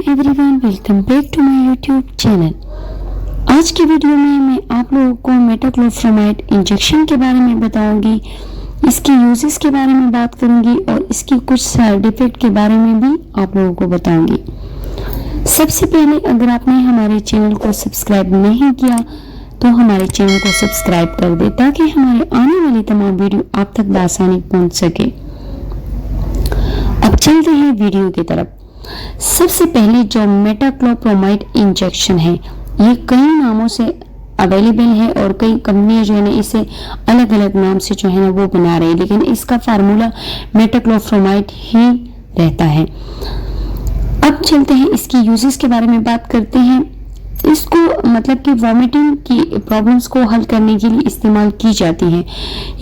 Everyone, welcome back to my YouTube channel. आज की video में मैं आप लोगों को मेटाक्लोप्रामाइड इंजेक्शन के बारे में बताऊंगी, इसके यूजेस के बारे में बात करूंगी और इसकी कुछ साइड इफेक्ट के बारे में भी आप लोगों को बताऊंगी। सबसे पहले अगर आपने हमारे चैनल को सब्सक्राइब नहीं किया तो हमारे चैनल को सब्सक्राइब कर दे ताकि हमारे आने वाली तमाम वीडियो आप तक बआसानी पहुंच सके। अब चलते हैं वीडियो की तरफ। सबसे पहले जो मेटाक्लोप्रामाइड इंजेक्शन है, ये कई नामों से अवेलेबल है और कई कंपनियां जो है ना इसे अलग अलग नाम से जो है ना वो बना रहे हैं, लेकिन इसका फार्मूला मेटाक्लोप्रामाइड ही रहता है। अब चलते हैं इसकी यूजेस के बारे में बात करते हैं। इसको मतलब कि वॉमिटिंग की प्रॉब्लम्स को हल करने के लिए इस्तेमाल की जाती है।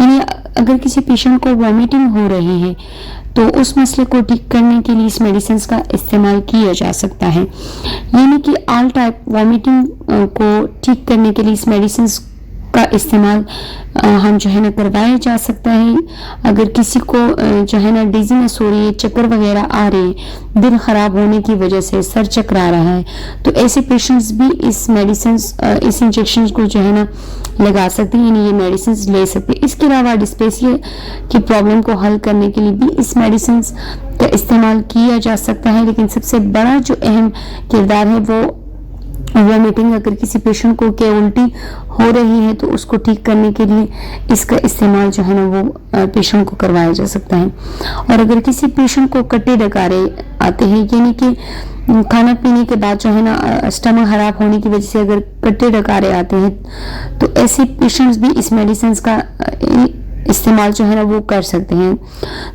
यानी अगर किसी पेशेंट को वॉमिटिंग हो रही है तो उस मसले को ठीक करने के लिए इस मेडिसिन का इस्तेमाल किया जा सकता है। यानी कि ऑल टाइप वॉमिटिंग को ठीक करने के लिए इस मेडिसिन का इस्तेमाल हम जो है ना करवाया जा सकता है। अगर किसी को जो है ना डिजीनेस हो रही है, चक्कर वगैरह आ रहे हैं, दिल खराब होने की वजह से सर चकरा रहा है, तो ऐसे पेशेंट्स भी इस मेडिसिन इस इंजेक्शन को जो है ना लगा सकते हैं, यानी ये मेडिसिन ले सकते हैं। इसके अलावा डिस्पेसिया की प्रॉब्लम को हल करने के लिए भी इस मेडिसिन का इस्तेमाल किया जा सकता है। लेकिन सबसे बड़ा जो अहम किरदार है वो वॉमिटिंग, अगर किसी पेशेंट को क्या उल्टी हो रही है तो उसको ठीक करने के लिए इसका इस्तेमाल जो है ना वो पेशेंट को करवाया जा सकता है। और अगर किसी पेशेंट को कट्टे डकारे आते हैं, यानी कि खाना पीने के बाद जो है ना स्टमक खराब होने की वजह से अगर कट्टे डकारे आते हैं, तो ऐसे पेशेंट्स भी इस मेडिसिन का इस्तेमाल जो है ना वो कर सकते हैं।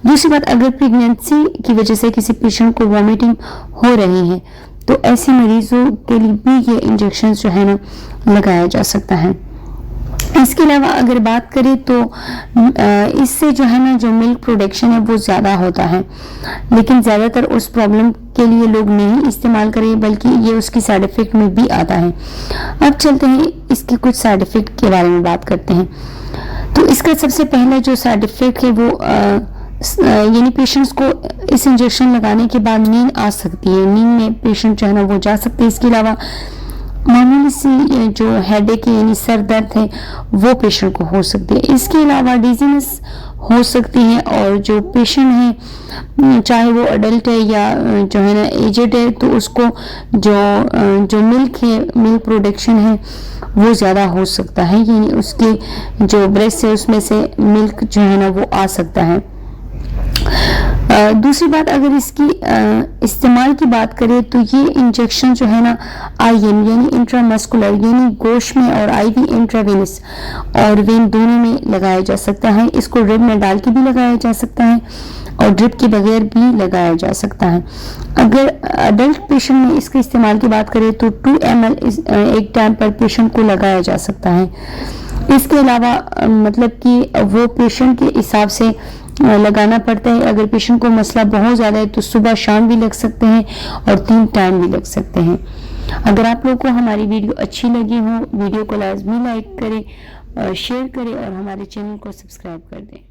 दूसरी बात, अगर प्रेगनेंसी की वजह से किसी पेशेंट को वॉमिटिंग हो रही है तो ऐसे मरीजों के लिए भी ये इंजेक्शन जो है ना लगाया जा सकता है। इसके अलावा अगर बात करें तो इससे जो है ना जो मिल्क प्रोडक्शन है वो ज़्यादा होता है, लेकिन ज़्यादातर उस प्रॉब्लम के लिए लोग नहीं इस्तेमाल करें, बल्कि ये उसकी साइड इफ़ेक्ट में भी आता है। अब चलते हैं इसके कुछ साइड इफ़ेक्ट के बारे में बात करते हैं। तो इसका सबसे पहला जो साइड इफ़ेक्ट है वो यानी पेशेंट्स को इस इंजेक्शन लगाने के बाद नींद आ सकती है, नींद में पेशेंट जो है ना वो जा सकते हैं। इसके अलावा मामूली सी जो हेडेक है यानी सर दर्द है वो पेशेंट को हो सकती है। इसके अलावा डिजीनेस हो सकती है, और जो पेशेंट है चाहे वो अडल्ट है या जो है ना एजेड है, तो उसको जो मिल्क है, मिल्क प्रोडक्शन है वो ज़्यादा हो सकता है, यानी उसके जो ब्रेस्ट है उसमें से मिल्क जो है ना वो आ सकता है। दूसरी बात, अगर इसकी इस्तेमाल की बात करें तो ये इंजेक्शन जो है ना आईएम यानी इंट्रामस्कुलर यानी गोश में और आईवी इंट्रावेनस और वेन दोनों में लगाया जा सकता है। इसको ड्रिप में डाल के भी लगाया जा सकता है और ड्रिप के बगैर भी लगाया जा सकता है। अगर अडल्ट पेशेंट में इसके इस्तेमाल की बात करें तो 2 ml एक टाइम पर पेशेंट को लगाया जा सकता है। इसके अलावा मतलब कि वो पेशेंट के हिसाब से लगाना पड़ता है। अगर पेशेंट को मसला बहुत ज़्यादा है तो सुबह शाम भी लग सकते हैं और 3 टाइम भी लग सकते हैं। अगर आप लोगों को हमारी वीडियो अच्छी लगी हो, वीडियो को लाजमी लाइक करें, शेयर करें और हमारे चैनल को सब्सक्राइब कर दें।